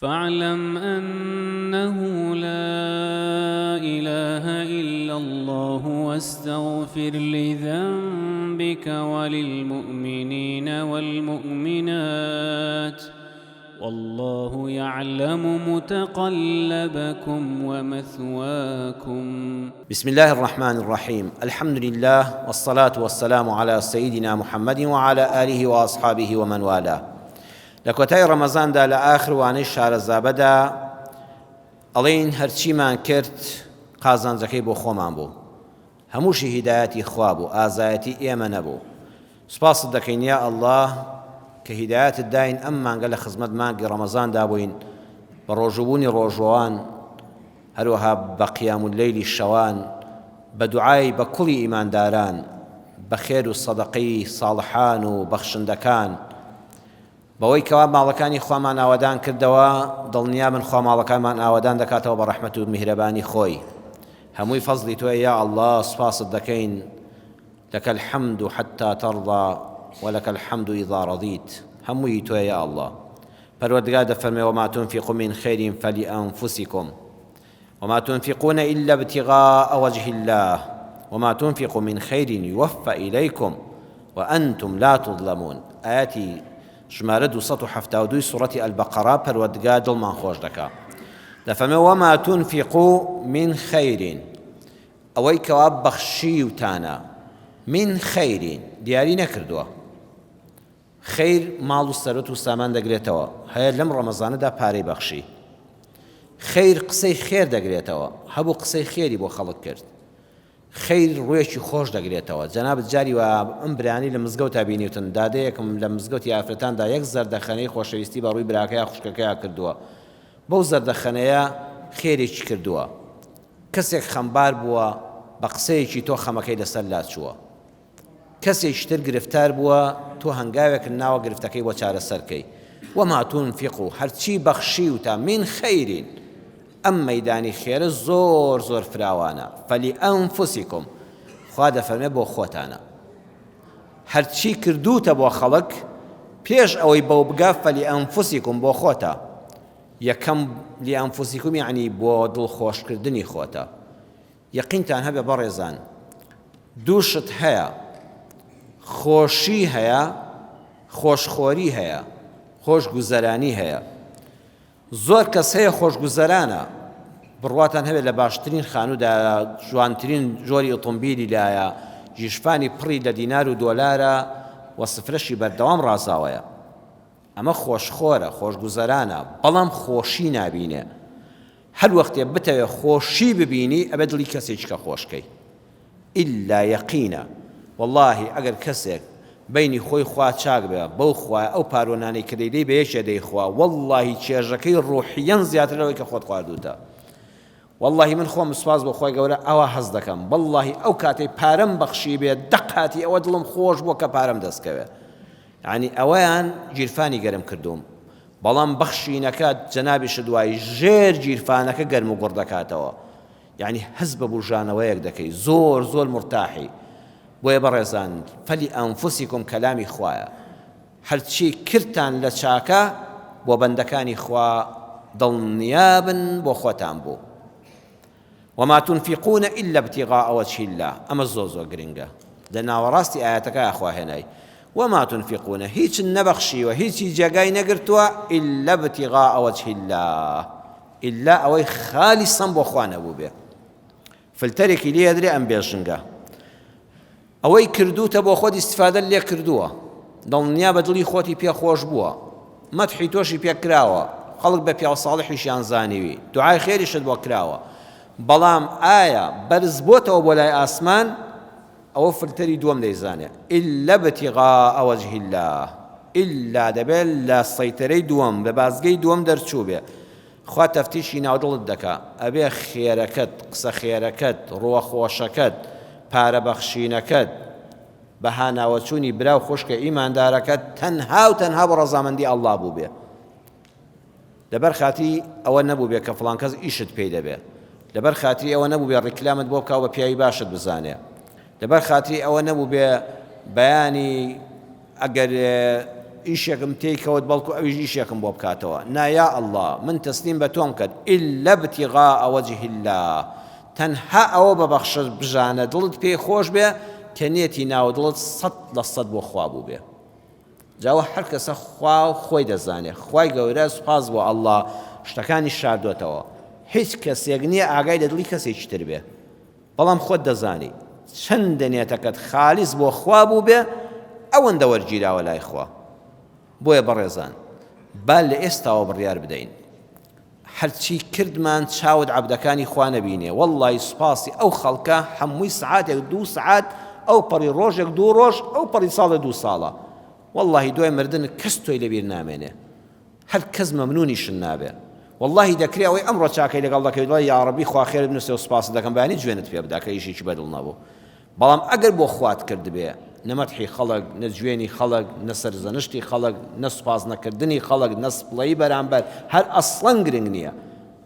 فاعلم أنه لا إله إلا الله واستغفر لذنبك وللمؤمنين والمؤمنات والله يعلم متقلبكم ومثواكم. بسم الله الرحمن الرحيم. الحمد لله والصلاة والسلام على سيدنا محمد وعلى آله وأصحابه ومن والاه. لكوتای رمضان دا لآخر وانەی شارەزابەدا ئەڵێن هەرچیمان کرد قازانجەکەی بۆ خۆمان بوو، هەمووشی هیدایەتی خوا بوو، ئازایەتی ئێمە نەبوو. سوپاست دەکەین یا ئەڵڵاه کە هیدایەتت داین ئەم مانگە لە خزمەت مانگی ڕەمەزاندا بووین، بە ڕۆژوبوونی ڕۆژەوان، هەروەها بە قیام اللەیلی شەوان، بە دوعای بە کوڵی ئیمانداران، بە خێر و سەدەقەی ساڵحان و بەخشندەکان، بەوەی کەوا ماڵەکانی خوامان ئاوادان کردەوە، دڵنیابن خوا ماڵەکانمان ئاوادان دەکاتەوە بە ڕەحمەت و میهرەبانی خۆی. هەمووی فەزلی تۆیە یا ئەڵڵاه، سوپاست دەکەین. لەکە الحەمد حەتتا تەڕضا وەلەکە الحەمد ئیذا ڕەضیت. هەمووی تۆیە یا ئەڵڵاه. پەروەردگار دەفەرمێ وما تنفقوا من خير فلأنفسكم وما تنفقون إلا ابتغاء وجه الله وما تنفقوا من خير يوفى إليكم وأنتم لا تظلمون. آياتي ژمارە 272 سوڕەتی ئەلبەقەرە پەروەردگار دڵمان خۆش دەکا. دەفەرمێ وما تنفقوا من خير، ئەوەی کەوا بەخشیوتانە، من خير دیاری نەکردووە. خیر ماڵ و سەرەت و سامان دەگرێتەوە، هەیە لەم ڕەمەزانەدا پارەی بەخشی. خیر قسەی خێر دەگرێتەوە، هەبوو قسەی خێری بۆ خەڵک کرد. خیر ڕوویەکی خۆش دەگرێتەوە. جەنابەت جاری وە ئەم برانی لە مزگەوتا بینیوتن، دادەیەکم لە مزگەوتی ئافرەتاندا یەک زەردەخەنەی خۆشەویستی بە ڕووی براکەیە خوشکەکەیە کردووە. بەو زەردەخەنەیە خێرێکی کردووە. کەسێک خەمبار بووە، بە قسەیەکی تۆ خەمەکەی لەسەر لا چووە. کەسێکی تر گرفتار بووە، تۆ هەنگاوێک ناوە گرفتەکەی بۆ چارەسەرکەی. وما تنفقوا، هەرچی بەخشیوتە من خەیرین، ئەم مەیدانی خێرە زۆر زۆر فراوانە. فەلیئەنفوسیکم، خوا دەفەرمێ بۆ خۆتانە. هەرچی کردوتە بۆ خەڵک پێش ئەوەی بەو بگا فەلیئەنفوسیکم، بۆ خۆتە. یەکەم لیئەنفوسیکم یعنی بۆ دڵخۆشکردنی خۆتە. یەقینتان هەبێ بەڕێزان، دووشت هەیە، خۆشی هەیە، خۆشخۆری هەیە، خۆشگوزەرانی هەیە. زۆر کەس هەیە خۆشگوزەرانە، بڕواتان هەبێت لە باشترین خانوودا، جوانترین جۆری ئۆتۆمبیلی لایە، ژیشفانی پڕی لە دینار و دۆلارە و سفرەشی بەردەوام ڕازاوەیە. ئەمە خۆشخۆرە، خۆشگوزەرانە، بەڵام خۆشی نابینێ. هەر وەختێ بتەوێ خۆشی ببینی ئەبێ دڵی کەسێکە خۆشکەی. ئیلا یەقینە، وەڵڵاهی ئەگەر کەسێک بینی خۆی خوا چاک بێ، بەو خوایە ئەو پارۆنانەی کە دەیدەی بە یەکێ دەیخوا، وەڵڵاهی چێژەکەی ڕوحیەن زیاتر لەوەی کە خۆت خواردووتە. وەڵڵاهی من خۆم سوپاس بۆ خۆی گەورە ئەوە حەز دەکەم. وەڵڵاهی ئەو کاتەی پارەم بەخشی بێ، دەقاتی ئەوە دڵم خۆش بووە کە پارەم دەستکەوێ. یعنی ئەوەیان گیرفانی گەرم کردوم، بەڵام بەخشی نەکات جەنابی دوای ژێر گیرفانەکە گەرم و گوڕ دەکاتەوە. یعنی حەز بە بژانەوەیەک دەکەی، زۆر زۆر مرتاحی. بۆیە بەڕێزان، فەلیئەنفوسیکم کەلامی خوایە. هەرچی کردتان لە چاکە بۆ بەندەکانی خوا، دڵنیابن بۆ خۆتان بوو. وما تنفقون إلا ابتغاء وجه الله، ئەمە زۆر زۆر گرنگە لە ناوەڕاستی ئاەتەکە خوا هێنای. وما تنفقون، هیچ نەبەخشیوە، هیچی جێگای نەگرتووە، إلا ابتغاء وجه الله، إلا ئەوەی خالیسەن بۆ خوا نەبوو بێ. فلتەرێکی لێ ئەدرێ ئەم بێژنگە، ئەوەی کردوتە بۆ خۆت ئیستیفادە لێ کردووە، دڵنیا بە دڵی خۆتی پێ خۆش بووە، مەدحی تۆشی پێ کراوە، خەڵک بە پیاو ساڵحیشیان زانیوی، دوعای خێریشت بۆ کراوە، بەڵام ئایا بەرز بۆتەوە بۆ لای ئاسمان؟ ئەوە فلتەری دووەم دەیزانێ. ئیلا ابتغاء وجه الله، ئیلا دەبێت لە سەیتەرەی دووەم، لە بازگەی دووەم دەرچوو بێ. خوا تەفتیشی ناودڵت دەکا، ئەبێ خێرەکەت، قسە خێرەکەت، ڕووە خۆشەکەت، پارە بەخشینەکەت، بەها ناوەچوونی براو خوشکە ئیماندارەکەت تەنها و تەنها بە ڕەزامەندی ئەڵڵا بوو بێ. لەبەر خاتی ئەوە نەبوو بێ کە فڵان کەس ئیشت پێی دەبێ، لەبەر خاتی ئەوە نەبوو بێ ڕیکلامت بۆ بکاو بە پیاوی باشت بزانێ، لەبەر خاتی ئەوە نەبوو بێ بەیانی ئەگەر ئیشێکم تێیکەوت بەڵکو ئەویش ئیشێکم بۆ بکاتەوە نایا ئەڵڵا من تەسلیم بە تۆم کرد ئیلا ابتغاء وجه الله تەنها ئەوە بەبەخشە بژانە دڵت پێی خۆش بێ کە نێتی ناو دڵت 100% بۆ خوا بوو بێ جاوە هەر کەسە خوا و خۆی دەزانێ خوای گەورە سوپاس بۆ ئەڵڵا شتەکانی شاردوێتەوە هیچ کەسێک نییە ئاگای لە دڵی کەسێکی تر بێ بەڵام خۆت دەزانی چەند دەنێتەکەت خالیس بۆ خوا بوو بێ ئەوەندە وەرگیراوە لای خوا بۆیە بەڕێزان با لە ئێستاوە بڕیار بدەین هەرچی کردمان چاوت عەبدەکانی خوا نەبینێ وەڵڵی سوپاسی ئەو خەڵکە هەمووی سعاتێک 2 سعات ئەو پەڕی ڕۆژێک 2 ڕۆژ ئەو پەڕی ساڵە 2 ساڵە والله دوای مردن کەس تۆی لەبیر نامێنێ هەر کەس مەمنونیشن نابێ والله دەکرێ ئەوەی ئەمڕۆ چاکەی لەگەڵ دەکەویت وڵی یا ڕەبی خوا خێرت بنووسێ و سوپاس دەکەم بەیانی جوێنت پێ بدا کە ئیشێکی بەدڵ نەبوو بەڵام ئەگەر بۆ خوات کرد بێ نەمەدحی خەڵک نە جوێنی خەڵک نە سەرزەنشتی خەڵک نە سوپاس نەکردنی خەڵک نە سپڵەیی بەرامبەر هەر ئەسڵەن گرنگ نییە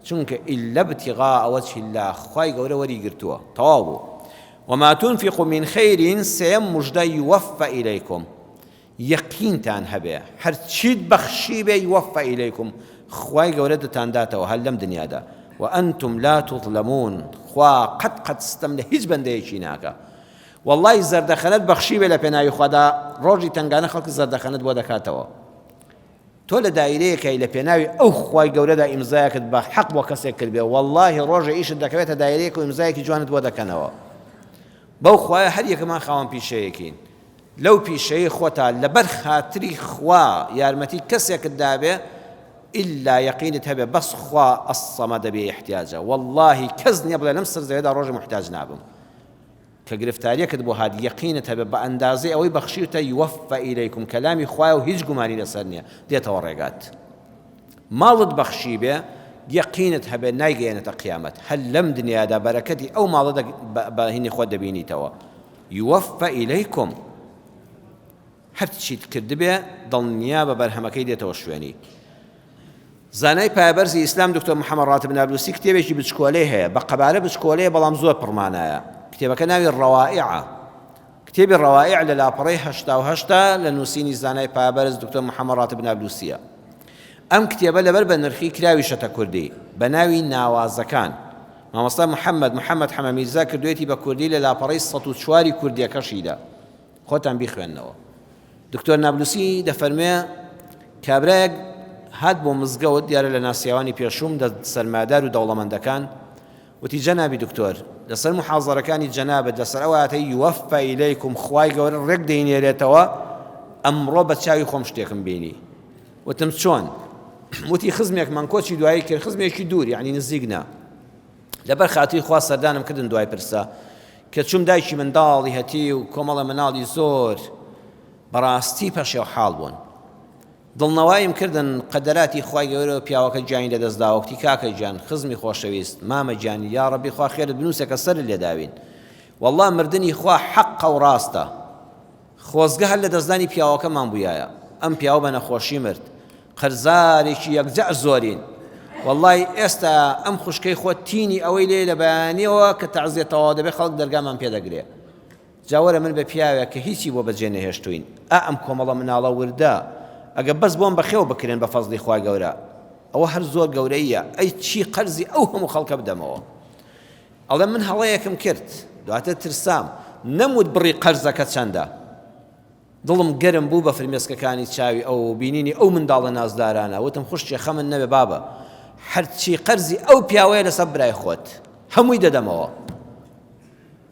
چونکە ئیلا ابتغاء وجه الله خوای گەورە وەری گرتووە تەواو بوو وما تنفقوا من خير سيم مجد يوفى إليكم يقينتان هەبێ هەرچیت بەخشی بێ يوفى إليكم خوای گەورە دەتانداتەوە هەر لەم دنیادا وأنتم لا تظلمون خوا قەت ستەم لە هیچ بەندەیەکی ناکە والله زەردەخەنەت بەخشی بێ لە پێناوی خوادا ڕۆژی تنگانە خەڵکی زەردەخەنەت بۆ دەکاتەوە تۆ لە دایرەیەکەی لە پێناوی ئەو خوای گەورەدا ئیمزایەکت بە حەق بۆ کەسێک کرد بێ والله ڕۆژە ئیشت دەکەوێتە دایرەیەک و ئیمزایەکی جوانت بۆ دەکەنەوە بەو خوایە هەر یەکەمان خاوەن پیشەیەکین لەو پیشەیە خۆتا لەبەر خاتری خوا یارمەتی کەسێکت دابێ إلا يقينت هبه بس خوا الصمد باحتياجه والله كزني بلا نمسر زي هذا الرجل محتاج نابم كقرفتاريه كتبوا هذه يقينت هبه باندازي او بخشيته يوفى اليكم كلامي خوا وهيج قماني لسرنيه دي تورقات مالد بخشيبه يقينت هبه نايقينه قيامت هل لم دنيا دا بركتي او مالد هني خود بيني توا يوفى اليكم حتى شي تكذبه ضل نيابه برهمكي دي توشواني زانای پایبەرزی ئیسلام دکتۆر محەممەد ڕاتب نابلوسی کتێبێکی بچکۆلەی هەیە بە قەبارە بچکۆلەیە بەڵام زۆر پڕمانایە کتێبەکە ناوی ڕەوائعە کتێبی ڕەوائع لە لاپەڕەی 88 لە نووسینی زانای پایبەرز دکتۆر محەممەد ڕاتب نابلوسیە ئەم کتێبە لەبەر بە نرخی کراویشەتە کوردی بە ناوی ناوازەکان مامۆستا محەممەد حەمەمیرزا کردوێتی بە کوردی لە لاپەڕەی 104 کوردیەکەشیدا خۆتان بیخوێننەوە دکتۆر نابلوسی دەفەرمێ کابرایەک هات بۆ مزگەوت دیارە لە ناسیاوانی پێشوم سەرمادار و دەوڵەمەندەکان وتی جەنابی دکتۆر لەسەر محاضەرەکانی جەنابەت لەسەر ئەواتەی یوفە ئیلەیکم خوای گەورە ڕێک دەینێرێتەوە ئەمڕۆ بە چاوی خۆم شتێکم بینی وتم چۆن وتی خزمێکمان کۆچی دوایی کرد خزمێکی دوور یعنی نزیک نا لەبەر خاتری خوا سەردانم کردن دوای پرسا کە چوم دایکی منداڵی هەتی و کۆمەڵە مناڵی زۆر بەڕاستی پەشێ و حاڵ بوون دڵنەوایم کردن قەدەراتی خوای گەورە و پیاوەکە گیانی لەدەستداوە وتی کاکە گیان خزمی خۆشەویست مامە گیانی یا ڕەبی خوا خێرت بنووسە کە سەرت لێداوین والله مردنی خوا حەقە و ڕاستە خۆزگە هەر لە دەستدانی پیاوەکەمان بوویایە ئەم پیاوە بە نەخۆشی مرد قەرزارێکی یەکجەع زۆرین والله ئێستا ئەم خوشکەی خۆ تینی ئەوەی لێ لە بەیانیەوە کە تەعزیەتەوە دەبێت خەڵک دەرگامان پێدەگرێ جاوەرە من بە پیاوێک کە هیچی بۆ بەجێ نەهێشتوین ئەم کۆمەڵە مناڵە وردە ئەگە بەس بۆم بەخێوە بکرێن بە فەزلی خوای گەورە ئەوە هەر زۆر گەورەیە ئەی چی قەرزی ئەو هەموو خەڵکە بدەمەوە ئەڵێ من هەڵەیەکم کرد دواتر ترسام نەموت بڕی قەرزەکە چەندە دڵم گەرم بوو بە فرمێسکەکانی چاوی ئەو بینینی ئەو منداڵە نازدارانە وتم خوشتێ خەمن نەبێ بابە هەرچی قەرزی ئەو پیاوەیە لەسەر برای خۆت هەمووی دەدەمەوە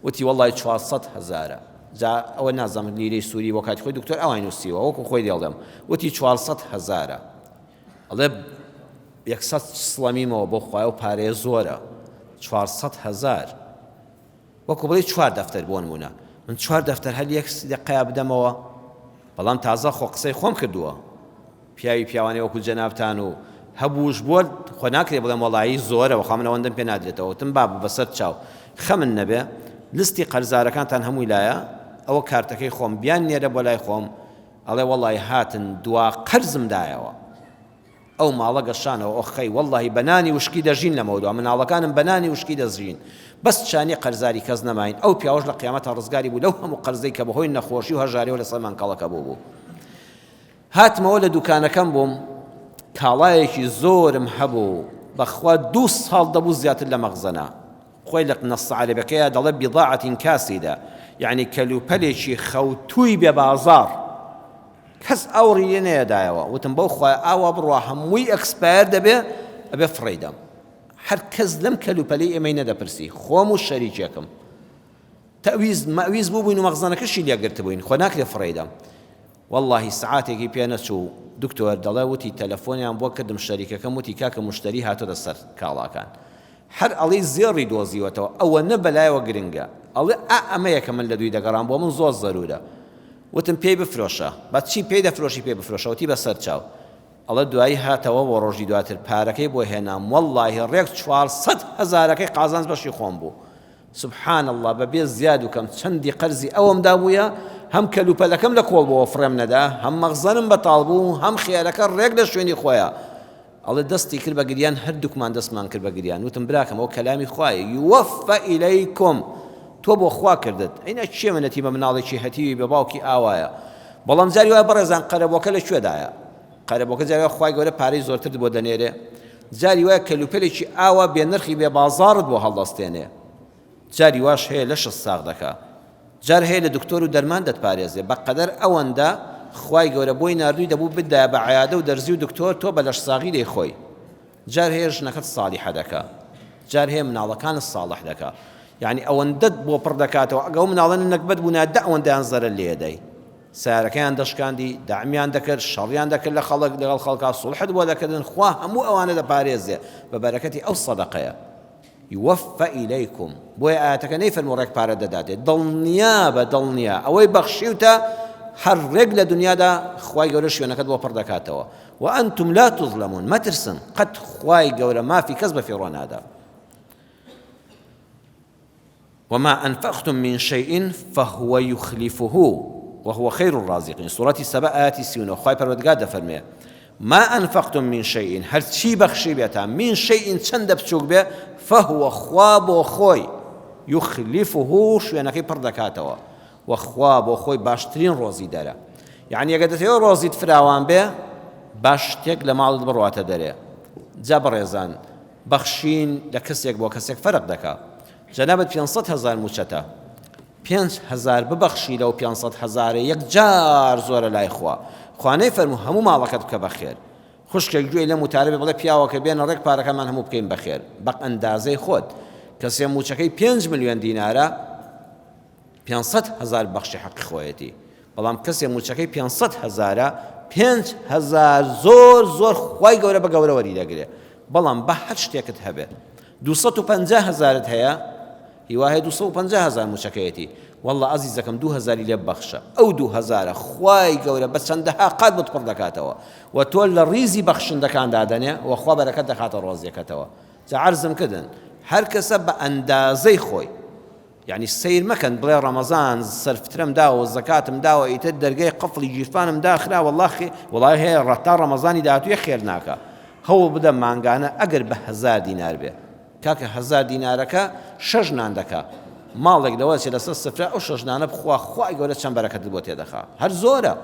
وتی وەڵڵی 400,000 جا ئەوە نازانم لیرەی سووری بۆ کاتی خۆی دکتۆر ئەوای نووسیوە وەکو خۆی دێڵدەم وتی 400,000 ئەڵێ 100 سڵەمیمەوە بۆ خوایە و پارەیە زۆرە 400,000 وەکو بڵێ 4 دەفتەر بۆ نمونە من 4 دەفتەر هەر یەک دقەیە بدەمەوە بەڵام تازە خۆ قسەی خۆم کردووە پیاوانی وەکو جەنابتان و هەبووش بۆ خۆ ناکرێ بڵێم وەڵایی زۆرە وەخوا من ئەوەندەم پێ نادرێتەوە وتم بابە بەسەر چاو خەمن نەبێ لستی قەرزارەکانتان هەمووی لایە ئەوە کارتەکەی خۆم بیان نێرە بۆ لای خۆم ئەڵێ وەڵی هاتن دوا قەرزم دایەوە ئەو ماڵە گەشانەوە ئۆخەی وەڵی بەنانی وشکی دەژین لەمەوەدا مناڵەکانم بەنانی وشکی دەژین بەس چانی قەرزاری کەس نەماین ئەو پیاوەش لە قیامەتە ڕزگاری بوو لەو هەموو قەرزەی کە بەهۆی نەخۆشی و هەژاریەوە لەسەرمان کەڵەکە بوو هاتمەوە لە دوکانەکەم بووم کاڵایەکی زۆرم هەبوو بەخوا 2 ساڵ دەبوو زیاتر لە مەخزەنە خۆی لە نەسە عەرەبیەکەیە دەڵێ بیضاعەتین کاسیدە یعنی کەلوپەلێکی خەوتووی بێ بازاڕ کەس ئەوڕی لێ نەیەدایەوە وتم بەو خوای ئاوا بڕوا هەمووی ئەکسپایر دەبێ ئەبێ فڕێدەم هەر کەس لەم کەلوپەلەی ئێمەی نەدەپرسی خۆم و شەریکێکم مەویز بووبووین و مەخزەنەکەشی لێگرت بووین خۆ ناکرێ فڕێدەم واللهی سعاتێکی پێ نەچوو دکتۆر دەڵێ وتی تەلەفۆنیان بۆ کردم شەریکەکەم وتی کاکە موشتەری هاتۆتە سەر کاڵاکان هەر ئەڵێ زێڕی دۆزیوەتەوە ئەوە نە بەلایەوە گرنگە ئەڵێ ئەمەیەکە من لە دوی دەگەڕام بۆ من زۆر زەرورە وتم پێی بفرۆشە با چی پێی دەفرۆشی پێ بفرۆشە وتی بەسەر چاو ئەڵێ دوایی هاتەوە بۆ ڕۆژی دواتر پارەکەی بۆ هێنام واللهی ڕێک 400,000ەکەی قازانج بەشی خۆم بوو سبحان الله بەبێ زیاد و کەم چەندی قەرزی ئەوەمدا بوویە هەم کەلوپەلەکەم لە کۆڵ بۆ فرێم نەدا هەم مەخزەنم بەتاڵ بوو هەم خیارەکە ڕێک لە شوێنی خۆیە ئەڵێ دەستی کرد بە گریان هەردووکمان دەستمان کرد بە گریان وتم براکەم ئەو کەلامی خوایە یوەفە ئیلەیکم تۆ بۆ خوا کردت ئەینە چێ منەتی بە مناڵێکی هەتیوی بە باوکی ئاوایە بەڵام جاری وایە بەڕێزان قەرەبۆکە لە کوێدایە قەرەبۆکە جاری وایە خوای گەورە پارەی زۆرتر بۆ دەنێرێ جاری وایە کەلوپەلێکی ئاوا بێنرخی بێ بازاڕت بۆ هەڵدەستێنێ جاری واش هەیە لە 6 ساغ دەکا جار هەیە لە دکتۆر و دەرمان دەتپارێزێ بەقەدەر ئەوەندە خوای گەورە بۆی ناردووی دەبوو بدایە بە عەیادە و دەرزی و دکتۆر تۆ بە لەش ساغی لێی خۆی جار هەیە ژنەکەت ساڵیحە دەکا جار هەیە مناڵەکانت ساڵح دەکا یعنی ئەوەندەت بۆ پڕ دەکاتەوە ئەگەڵ مناڵەن نەکبەت بوونا دە ئەوەندەیان زەرە لێدەی سیارەکەیان دەشکاندی داعمیان دەکرد شەڕیان دەکرد لە خەڵک لەگەڵ خەڵکا سوڵحت بۆ دەکردن خوا هەموو ئەوانە دەپارێزێ بە بەرەکەتی ئەو سەدەقەیە يوفى إليكم بوي آياتك نيفر ورك بارا دادي ضلنيا بدلنيا أوي بخشيوتا هر رجل دنيا دا خواي قولش يونكد وبردكاتوا وأنتم لا تظلمون ما ترسن قد خواي قول ما في كذب في رونادا وما أنفقتم من شيء فهو يخلفه وهو خير الرازقين سورة السبع آيات السيون خواي پروردگار فرمي ما أنفقتم من شيء هل شي بخشي بيتا من شيء چند بچوك بيه فهو خواب وخوي يخلفه شوينكي پردكاتوا وخواب وخوي باشترين روزي داره يعني يقدر روزي فراوان به باشتيك لمال بروات داره جبر يزان بخشين لكسيك بو كسيك فرق دكا جنابت 500,000 موچتا 5,000 ببخشي لو 500,000 يك جار زور لا اخوا خوانه فرمو همو مالكت بخير خوشکێک گوێی لە متاربێ بڵێ پیاوەکە بێنە ڕێک پارەکەمان هەموو بکەین بەخێر بەق ئەندازەی خۆت کەسێ موچەکەی 5 ملیۆن دینارە 500,000 بەخشی حەقی خۆیەتی بەڵام کەسێ موچەکەی 500,000 5,000 زۆر خوای گەورە بە گەورە وەری دەگرێ بەڵام بە هەر شتێکت هەبێ 250,000 هەیە هیوا هەیە 250,000 موچەکەیەتی والله عزیزەکەم 2,000 لێ بەخشە ئەو 2,000 خوای گەورە بە چەندەها قات بۆت پڕ دەکاتەوە و تۆ لە ڕیزی بەخشندەکاندا دەنێ و خوا بەرەکەت دەخاتە ڕۆزیەکەتەوە جا عەرزم کردن هەر کەسە بە ئەندازەی خۆی یعنی سیر مەکەن بڵێ ڕەمەزان سەرفترم داوە زەکاتم داوە ئیتر دەرگەی قفڵی گیرفانم داخرا وەڵڵاهی هەیە ڕەتا ڕەمەزانی داهاتوویە خێر ناکە هەوڵ بدە مانگانە ئەگەر بە 1,000 دینار بێ کاکە 1,000 دینارەکە 6 نان دەکا ماڵێک دەوەچێت لەسەر سفرە ئەو 6 نانە بخوا خوای گەورە چەند بەرەکەت بۆ تێدەخا هەر زۆرە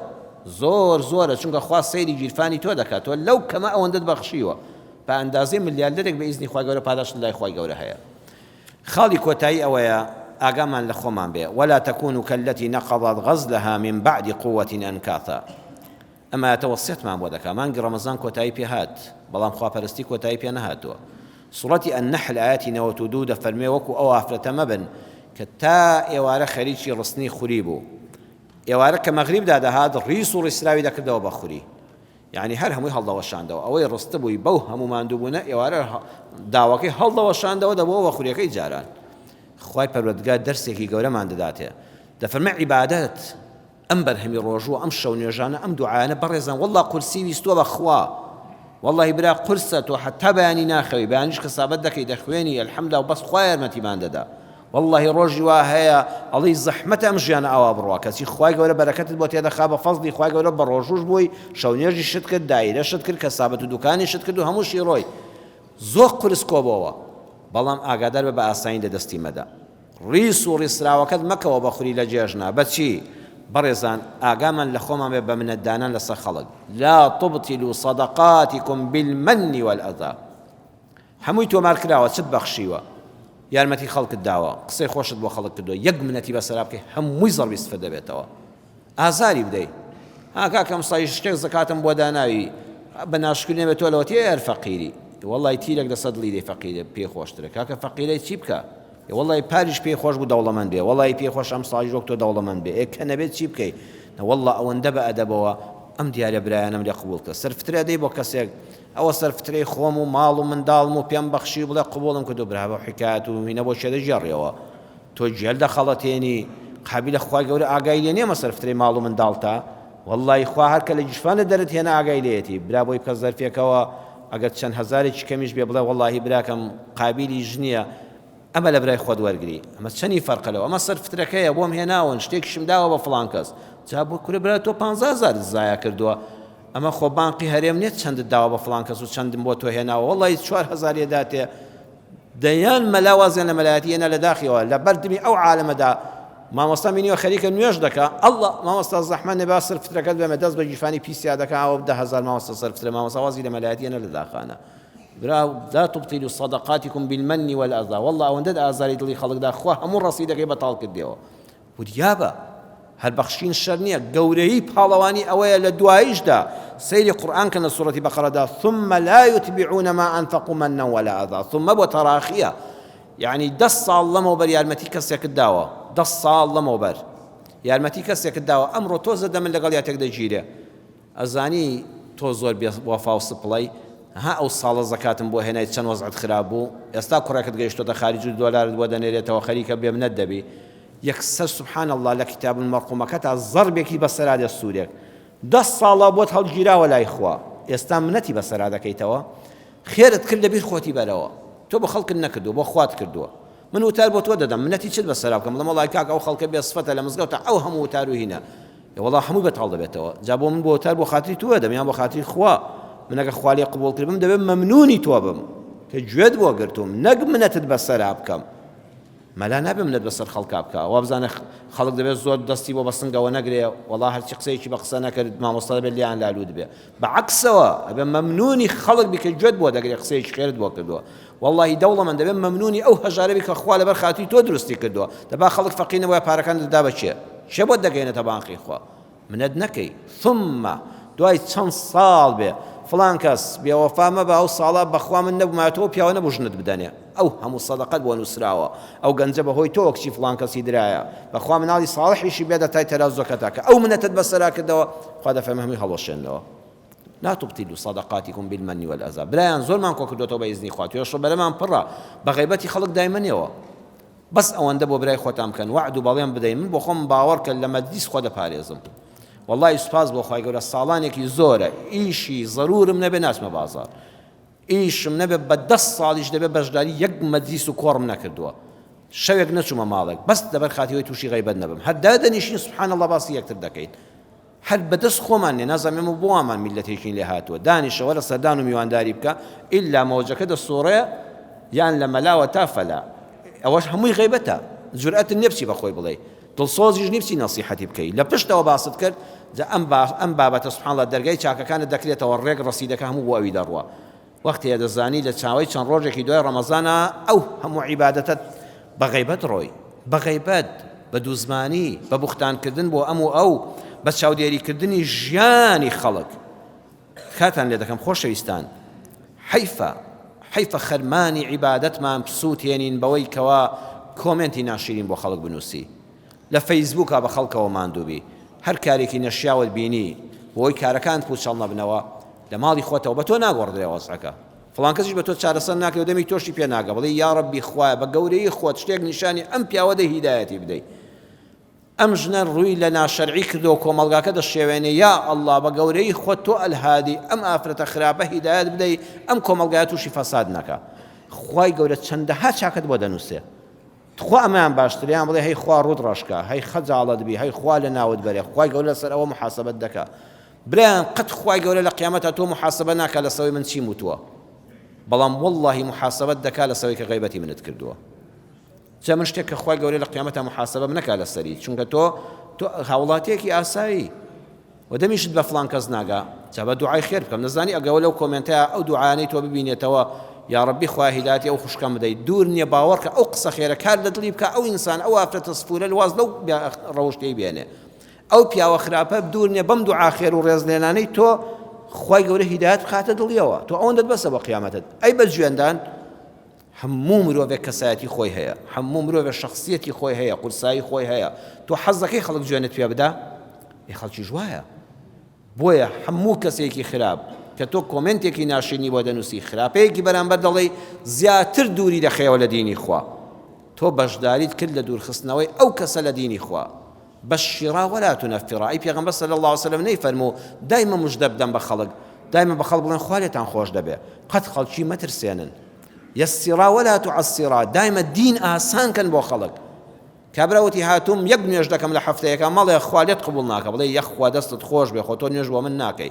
زۆرە چونکە خوا سەیری گیرفانی تۆ دەکاتەوە لەو کەمە ئەوەندەت بەخشیوە بە ئەندازەی ملیاردەرێک بە ئیزنی خوای گەورە پاداش لای خوای گەورە هەیە خاڵی کۆتایی ئەوەیە ئاگامان لە خۆمان بێ ولا تكونوا كالتي نقضت غزلها من بعد قوة أنكاثا ئەمە تەوەسیەتمان بۆ دەکا مانگی ڕەمەزان کۆتایی پێ هات بەڵام خواپەرستی کۆتایی پێ نەهاتووە سوڕەتی النحل ئاەتی 92 دەفەرمێ وەکو ئەو ئافرەتە مەبن کە تا ئێوارە خەریکی ڕستنی خوری بوو ئێوارە کە مەغریبدا دەهات ڕیس و ڕیسراوی دەکردەوە بە خوری یعنی هەر هەمووی هەڵدەوەشاندەوە ئەوەی ڕستە بووی بەو هەموو ماندووبوونە ئێوارە داواکەی هەڵدەوەشاندەوە دەبەوە بە خوریەکەی جاران خوای پەروەردگار دەرسێکی گەورەمان دەداتێ دەفەرمێ عیبادەت ئەم بەرهەمی ڕۆژوە ئەم شەو نوێژانە ئەم دوعایانە بەڕێزان وەڵڵا قورسی ویستووە بە خوا والله برا قرصة وحتى بياني ناخوي بيانيش كسابت دكي دخويني الحمد وبس خوير متي بانددا والله روجي وهي الله زحمة أمجيان أو بروا كسي خواي قولا بركة بوتي هذا خاب فضلي خواي قولا بروجوش بوي شونيرجي شتكر دايرة شتكر كسابت ودكاني شتكر هموش يروي زوق قرص كوبوا بلام أقدر ببقى أساين دستي مدى ريس وريس راوكد مكة وبخوري لجيجنا بتشي بەڕێزان ئاگامان لە خۆمان بێ بە منەتدانان لەسەر خەڵک لا تبطلوا صدقاتكم بالمن والأذى هەمووی تۆمار کراوە چت بەخشیوە یارمەتی خەڵکت داوە قسەی خۆشت بۆ خەڵک کردووە یەک منەتی بەسەرا بکەی هەمووی زەڵبی استفەدە دەبێتەوە ئازاری بدەیت کاکەم سای شتێک زەکاتم بۆ داناوی بە ناشکرێ بێت تۆ لەوە تێ فەقیری وەڵی تیرێک لەسەر دڵی دەی فەقیرێ پێ خۆشترە کاکە فەقیرەی چی بکە وەڵی پاریش پێی خۆش بوو دەوڵەمەند بێ وەڵی پێی خۆش ئەم ساڵی ڕۆک تۆ دەوڵەمەند بێ کە نەبێت چی بکەیت وەڵی ئەوەندە بە ئەدەبەوە ئەم دیارە برایانم لێ قبوڵ کە سەرفترە دەی بۆ کەسێک ئەوە سەرفترەی خۆم و ماڵ و منداڵم و پێم بەخشی بڵێ قبوڵم کردو برا بە حکایەت و مینە بۆ شێدە ژێڕیەوە تۆ جێل دەخەڵەتێنی قابلە خوای گەورە ئاگای لێ نییە سەرفترەی ماڵ و منداڵتە وەڵی خوا هەر کە لە جیشفانە دەرت هێنا ئاگای لێتی برا بۆی کە زەرفێکەوە ئەگەر چەند هەزارێکی کەمیش بێ بڵێ وەڵی براکەم قابلی ژنیە ئەمە لە برای خۆت وەرگری ئەمە چەندی فەرقە لەوە ئەمە سەرفترەکەیە بۆم هێناون شتێکیشم داوە بە فڵان کەس جا بۆ کورە برا تۆ 15,000 زایە کردووە ئەمە خۆ بانقی هەرێم نیت چەندت داوە بە فڵان کەس و چەندم بۆ تۆ هێناوە وەڵی 4,000 داتێ دەیان مەلاوازیان لە مەلایەتی هێنا لە داخیەوە لە بەردمی ئەو عالەمەدا مامۆستا بینیوە خەریکە نوێژ دەکا ئەڵڵا مامۆستا زەحمەت نەبا سەرفترەکەت بێمە دەست بە جیفانی پیسیا دەکا ئەوە 10,000 مامۆستا سەرفترە مامۆستا وازی لە مەلایەتی هێنا لە داخانە برا لا تبطلوا صدقاتكم بالمن والأذى والله ئەوەندە ئازاری دڵی خەڵکدا خوا هەموو ڕەسیدەکەی بەتاڵ کردیەوە وریابە هەربەخشین شەر نییە گەورەی پاڵەوانی ئەوەیە لە دواییشدا سەیری قورئان کە لە سوورەتی بەقەرەدا ثم لا يتبعون ما أنفقوا منا ولا أذى ثم بۆ تەراخیە یعنی 10 ساڵ لەمەوبەر یارمەتی کەسێکت داوە 10 ساڵ لەمەوبەر یارمەتی کەسێکت داوە ئەمڕۆ تۆزە دەمن لەگەڵ یاتێک دەگیرێ ئەزانی تۆ زۆر وەفا و سپڵەی ها ئەو ساڵە زەکاتم بۆ هێنای چەند وەزعت خراپ بوو ئێستا کوڕەکەت گەیشتۆتە خارج و دۆلارت بۆ دەنێرێتەوە خەریکە بێمنەت دەبی یەکسەر سبحان الله لە کتاب المەرقومەکەتا زەربێکی بەسەرا دێ سوورێک 10 ساڵە بۆت هەڵگیراوە لای خوا ئێستا منەتی بەسەرا دەکەیتەوە خێرت کرد لەبیر خۆتی بەرەوە تۆ بە خەڵکت نەکردو بۆ خوات کردووە من وتار بۆ تۆ دەدەم منەتی چت بەسەرا بکەم لە مەڵای کاک ئەو خەڵکە بێ سفەتە لە مزگەوتە ئەو هەموو وتار و هینە وەڵا هەمووی بەتاڵ دەبێتەوە جا بۆ من بۆ وتار بۆ خاتری تۆ دەم یان بۆ خاتری خوا من ئەگە خوا لێ قبوڵ کردم دەبێت مەمنونی تۆ بم کە گوێت بۆ گرتوم نەک منەتت بەسەرا بکەم مەلا نابێ منەت بەسەر خەڵکا بکە وا بزانە خەڵک دەبێت زۆر دەستی بۆ بەسنگەوە نەگرێ وەڵا هەرچی قسەیەکی بە قسە نەکرد مامۆستا دەبێت لیان لالوود بێ بەعەکسەوە ئەبێ مەمنونی خەڵک بی کە گوێت بۆ دەگرێت قسەیەکی خێرت بۆ کردووە واللهی دەوڵەمەند دەبێت مەمنونی ئەو هەژارە بی کە خوا لەبەر خاتری تۆ دروستی کردووە دەبا خەڵک فەقینەوە پارەکان دەدا بەچێ شێ بۆت دەگەینێتە بانقی خوا منەت نەکەی ثم دوای چەند ساڵ بێ فلان کەس بێوەفا مەبە ئەو ساڵە بەخوا من نەبوومایەتەوە پیاوە نەبوژنت بدەنێ ئەو هەموو سەدەقەت بۆ نووسراوە ئەو گەنجە بەهۆی تۆ کچی فلان کەسی درایە بەخوا مناڵی ساڵحیشی بێ دەتای تەرازۆکەتا کە ئەو منەتت بەسەرا کردەوە خوا دەفەرمێ هەمووی هەڵەشێنەوە لا تبطلوا صدقاتكم بالمن والأذى برایان زۆرمان کۆ کردوتەوە بە ئیزنی خوا توێشە بەرەمان پڕە بە غیبەتی خەڵک دایمەنیەوە بەس ئەوەندە بۆ برای خۆتان بکەن وعد و بەڵێن بدەین من بۆ خۆم باوەڕ کە لە مەجلیس خۆ دەپارێزم والله سوپاس بۆ خوای گەورە ساڵانێکی زۆرە ئیشی ضرورم نەبێ ناچمە بازار ئیشم نەبێ بە 10 ساڵیش دەبێ بەشداری یەک مەجلیس و کۆڕم نەکردووە شەوێک نەچوومە ماڵێک بەس دەبەر خاتیەوەی تووشی غیبەت نەبم هەر دادەنیشین سبحان الله باسی یەکتر دەکەین هەر بەدەست خۆمان نێ نازانم بۆ وامان میلەتێکین لێ هاتووە دانیشەوە لە سەردان و میوانداری بکە ئیلا مەوجەکە دەسوڕێ یان لە مەلاوە تا فەلا ئەوەش هەمووی غیبەتە جورئەت نێبچی بەخۆی بڵێ دڵسۆزیش نیبچی نەسیحەتی بکەی لە پشتەوە باست کرد ئەم بابەتە سبحان الله دەرگای چاکەکانت دەکرێتەوە ڕێک ڕەسیدەکە هەموو بۆ ئەوی دەڕوە وەختێ دەزانی لە چاوەی چەند ڕۆژێکی دوای ڕەمەزانە ئەو هەموو عیبادەتت بە غیبەت ڕۆی بە غیبەت بە دووزمانی بە بوختانکردن بۆ ئەم و ئەو بە چاودێریکردنی ژیانی خەڵک کاتان لێ دەکەم خۆشەویستان حیفە خەرمانی عیبادەتمان پسووتێنین بەوەی کەوا کۆمنتی ناشرین بۆ خەڵک بنووسی لە فەیسبووکا بە خەڵکەوە ماندووبی هەر کارێکی نەشیاوت بینی بۆی کارەکانت پوچەڵ نەبنەوە لە ماڵی خۆتەوە بە تۆ ناگۆڕدرێ وەزعەکە فڵان کەسیش بە تۆ چارەسەر ناکرێ و دەمی تۆشی پێ ناگە بڵێ یا ڕەبی خوایە بە گەورەی خۆت شتێک نیشانی ئەم پیاوەدە هیدایەتی بدەیت ئەم ژنە ڕووی لە ناشەرعی کردەوە کۆمەڵگاکە دەشێوێنێ یا ئەڵڵا بە گەورەی خۆت تۆ ئەلهادی ئەم ئافرەتە خراپە هیدایەت بدەیت ئەم کۆمەڵگایە تووشی فەساد نەکە خوای گەورە چەندەها چاکت بۆ دەنووسێ خوا ئەمەیان باشتریان بڵێ هەی خوا ڕوود ڕەشکە هەی خەجاڵت بی هەی خوا لە ناوت بەرێ خوای گەورە لەسەر ئەوە محاسبەت دەکا برایان قەت خوای گەورە لە قیامەتە تۆ محاسبە ناکا لە سەوەی من چیم وتووە بەڵام واللهی محاسبەت دەکا لە سەوەی کە غیبەتی منت کردووە جا من شتێک کە خوای گەورە لە قیامەتە محاسبەم نەکا لەسەری چونکە تۆ تۆ هاوڵاتیەکی ئاسایی و دەمیشت بە فڵان کەس ناگا جا بە دوعای خێر بکەم نەزانی ئەگەوە لەو کۆمنتەیە ئەو دوعانەی تۆ ببینێتەوە یا ربی خوا هیداەتی ئەو خوشکەم بدەیت دوور نییە باوەڕکە ئەو قسە خێرە کار لە دڵی بکە ئەو ئینسان ئەو ئافرەتە سفورە لەواز لەو ڕەوشتەی بێنێ ئەو پیاوە خراپە دوور نییە بەم دوعا خێر و ڕێزلێنانەی تۆ خوای گەورە هیدایەت بخاتە دڵیەوە تۆ ئەوەندەت بەسە بە قیامەتت ئەی بە ژوێندان هەموو مرۆڤێک کەسایەتی خۆی هەیە هەموو مرۆڤێک شخصیەتی خۆی هەیە قورسایی خۆی هەیە تۆ حەزەکەی خەڵک جوێنت پێ بدە خەڵکی ژوایە بۆیە هەموو کەسێکی خراپ کە تۆ کۆمنتێکی ناشرینی بۆ دەنووسی خراپەیەکی بەرامبەر دەڵێ زیاتر دووری دەخەیەوە لە دینی خوا تۆ بەشداریت کرد لە دوورخستنەوەی ئەو کەسە لە دینی خوا بەشیرا وەلا تونەفیڕا ئەی پێغەمبەر صلی الله علیه وسلم نەیفەرموو دایمە موژدە بدەن بە خەڵک دایمە بە خەڵک بڵێن خوا لێتان خۆش دەبێ قەت خەڵکی مەترسێنن یەسیرا وەلا تعەسیرا دایمە دین ئاسانکەن بۆ خەڵک کابراوتی هاتووم یەک نوێژ دەکەم لە هەفتەیەکە مەڵێ خوا لێت قبوڵ ناکە بڵێ یەک خوا دەستت خۆش بێ خۆ تۆ نوێژ بۆ من ناکەی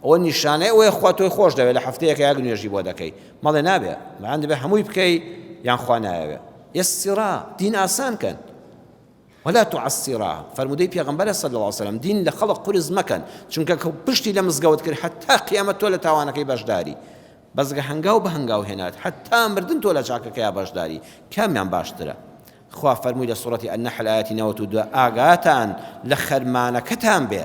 ئەوە نیشانەیە ئەوەیە خوا تۆی خۆش دەوێت لە هەفتەیەکە یەک نوێژی بۆ دەکەی مەڵێ نابێ بەیان دەبێ هەمووی بکەی یان خوا نایەوێ یەسیرا دین ئاسانکەن ولا تعسیرا فەرمودەی پێغەمبەر صلی الله علیه وسلم دین لە خەڵق قورس مەکەن چونکە پشتی لە مزگەوت کرد حتا قیامەت تۆ لە تاوانەکەی بەشداری بەزگە هەنگاو بە هەنگاو هێنات حتا مردن تۆ لە چاکەکەیە بەشداری کامیان باشترە خوا فەرمووی لە سوڕەتی النەحل ئایەتی 92 ئاگاتان لە خەرمانەکەتان بێ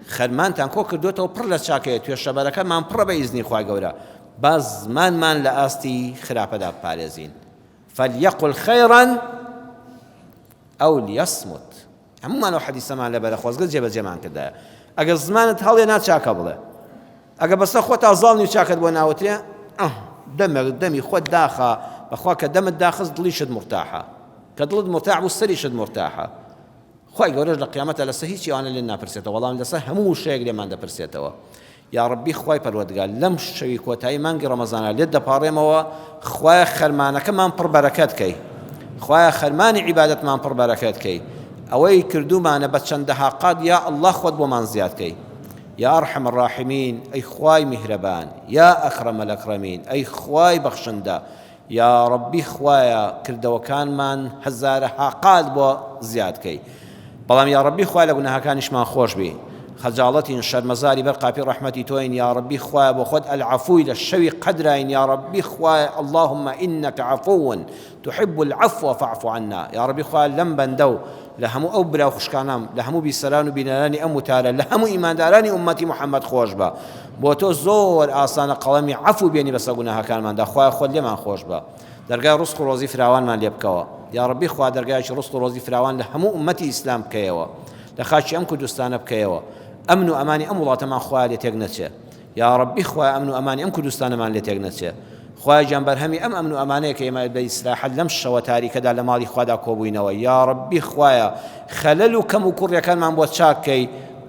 خەرمانتان کۆ کردوێتەوە پڕ لە چاکەیە توێشەبەرەکەمان پڕە بە ئیزنی خوای گەورە با زمانمان لە ئاستی خراپەدا بپارێزین فەلیەقل خەیڕەن ئەو لیەسمت هەمومانەوە حەدیسەمان لەبەرە خۆزگە جێبەجێمان کردایە ئەگەر زمانت هەڵێ ناچاکە بڵێ ئەگە بەسە خۆت ئازاڵنی و چاکت بۆ ناوترێ دەمی خۆت داخە بەخوا کە دەمت داخست دڵیشت مرتاحە کە دڵت مرتاح بوو سەریشت مرتاحە خوای گەورەش لە قیامەتە لەسەر هیچی ئەوانە لێ ناپرسێتەوە وەڵام لەسەر هەموو شەیەک لێمان دەپرسێتەوە یا ڕەبی خوای پەروەردگار لەم شەوی کۆتایی مانگی ڕەمەزانە لێت دەپاڕێمەوە خوایە خەرمانەکەمان پڕ بەرەکەت کەی خوایە خەرمانی عیبادەتمان پڕ بەرەکەت کەی ئەوەی کردومانە بە چەندەها قات یا ئەڵڵا خۆت بۆمان زیاد کەی یا ئەرحەم الراحمین ئەی خوای میهرەبان یا ئەکرەم الئەکرەمین ئەی خوای بەخشندە یا ڕەبی خوایە کردەوەکانمان هەزارەها قات بۆ زیاد کەی بەڵام یا ڕەبی خوای لە گوناهەکانیشمان خۆش بی خەجاڵەتین شەرمەزاری بەر قاپی ڕەحمەتی تۆین یا ڕەبی خوایە بۆ خۆت العەفوی لە شەوی قەدراین یا ڕەبی خوایە اللهم إنك عفو تحب العفو فاعف عنا یا ڕەبی خوایە لەم بەندە و لە هەموو ئەو براو خوشکانام لە هەموو بیسەران و بینەرانی ئەم وتارە لە هەموو ئیماندارانی ئومەتی محەممەد خۆش بە بۆ تۆ زۆر ئاسانە قەڵەمی عەفو بێنی بەسەر گوناهەکانماندا خوایە خۆت لێمان خۆش بە دەرگای ڕزق و ڕۆزی فراوانمان لێ بکەوە یا ڕەبی خوا دەرگایکی ڕزق و ڕۆزی فراوان لە هەموو ئومەتی ئیسلام بکەیەوە لە خاچی ئەم کوردستانە بکەیەوە ئەمن و ئەمانی ئەم وڵاتەمان خوایە لێ تێک نەچێ یا ڕەبی خوایە ئەمن و ئەمانی ئەم کوردستانەمان لێ تێک نەچێ خوای جان بەرهەمی ئەم ئەمن و ئەمانەیە کە ئێمە بە ئیسراحەت لەم شەوە تاریکەدا لە ماڵی خوادا کۆبووینەوە یا ڕەبی خوایە خەلەل و کەم و کوڕیەکانمان بۆ چاککەی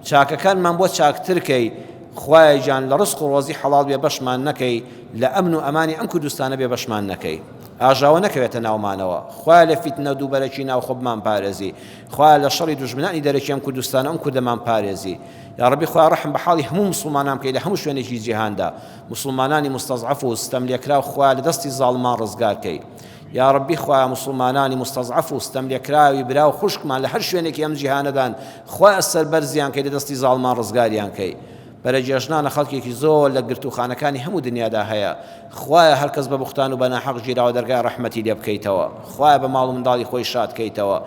چاکەکانمان بۆ چاکترکەی خوای جان لە ڕزق و ڕۆزی حەڵال بێ بەشمان نەکەی لە ئەمن و ئەمانی ئەم کوردستانە بێ بەشمان نەکەی ئاژاوە نەکەوێتە ناومانەوە خوای لە فیتنە دووبەرەکی ناو خۆبمان پارێزی خوای لە شەڕی دوژمنانی دەرەکی ئەم کوردستانە ئەم کوردەمان پارێزی یا ڕەبی خوای ڕەحم بە حاڵی هەموو مسلمانان بکەی لە هەموو شوێنێکی جیهاندا مسلمانانی مستەضعەف و ستەم لێکراو خوای لە دەستی زاڵمان ڕزگارکەی یا ڕەبی خوای مسلمانانی مستەضعەف و ستەم لێکراوی براو خوشکمان لە هەر شوێنێکی ئەم جیهانەدان خوای سەربەرزیان کەی لە دەستی زاڵمان ڕزگاریان کەی بەرە جێژنانە خەڵکێکی زۆر لە گرتوخانەکانی هەموو دنیادا هەیە خوایە هەرکەس بە بوختان و بە ناحەق گیراوە دەرگای ڕەحمەتی لێ بکەیتەوە خوایە بە ماڵ و منداڵی خۆی شادکەیتەوە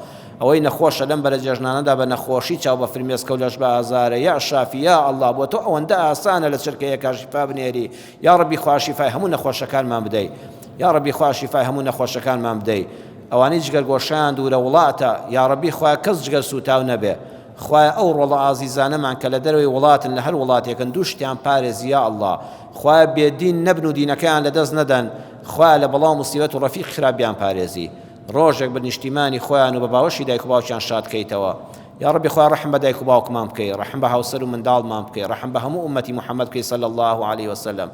ئەوەی نەخۆشە لەم بەرە جێژنانەدا بە نەخۆشی چاو بە فرمێسکە و لەش بە ئازارە یا شافی یا ئەڵڵا بۆ تۆ ئەوەندە ئاسانە لە چرکەیەکە شیفا بنێری یا ڕەبی خوا شیفای هەموو نەخۆشەکانمان بدەی یا ڕەبی خوا شیفای هەموو نەخۆشەکانمان بدەی ئەوانەی جگەرگۆشیان دوورە وڵاتە یا ڕەبی خوا کەس جگەر سوتاو نەبێ خوای ئەو ڕۆڵە ئازیزانەمان کە لە دەروی وڵاتن لە هەر وڵاتێکن دوو شتیان پارێزی یا ئەڵڵا خوای بێدین نەبن و دینەکەیان لەدەست نەدەن خوای لە بەڵاو موسیبەت و ڕەفیق خراپیان پارێزی ڕۆژێک بە نیشتیمانی خۆیان و بە باوەشی دایک و باوکیان شادکەیتەوە یا ڕەبی خوای ڕەحم بە دایک و باوکمان بکەی ڕەحم بە هاوسەر و منداڵمان بکەی ڕەحم بە هەموو ئومەتی محەممەد بکەی صلی الله علیه وسلم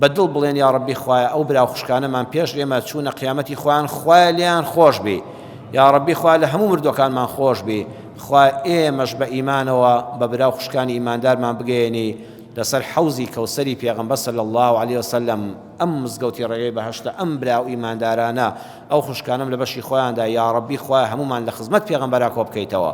بەدڵ بڵێن یا ڕەبی خوایە ئەو براو خوشکانەمان پێش ئێمە چوونە قیامەتی خوایان خوایە لیان خۆش بی یا ڕەبی خوای لە هەموو مردوەکانمان خۆش بی خوای ئێمەش بە ئیمانەوە بە براو خوشکانی ئیماندارمان بگەێنی لەسەر حەوزی کەوسەری پێغەمبەر صلی الله علیه وسلم ئەم مزگەوتی ڕێگەی بەهەشتە ئەم براو ئیماندارانە ئەو خوشکانم لە بەشی خۆیاندا یا ڕەبی خوای هەمومان لە خزمەت پێغەمبەرا کۆ بکەیتەوە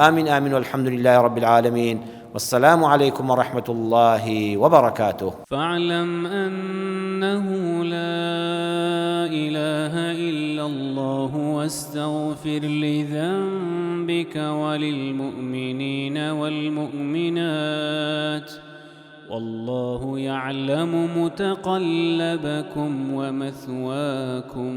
آمين آمين والحمد لله رب العالمين، والسلام عليكم ورحمة الله وبركاته. فاعلم أنه لا إله إلا الله واستغفر لذنبك وللمؤمنين والمؤمنات، والله يعلم متقلبكم ومثواكم.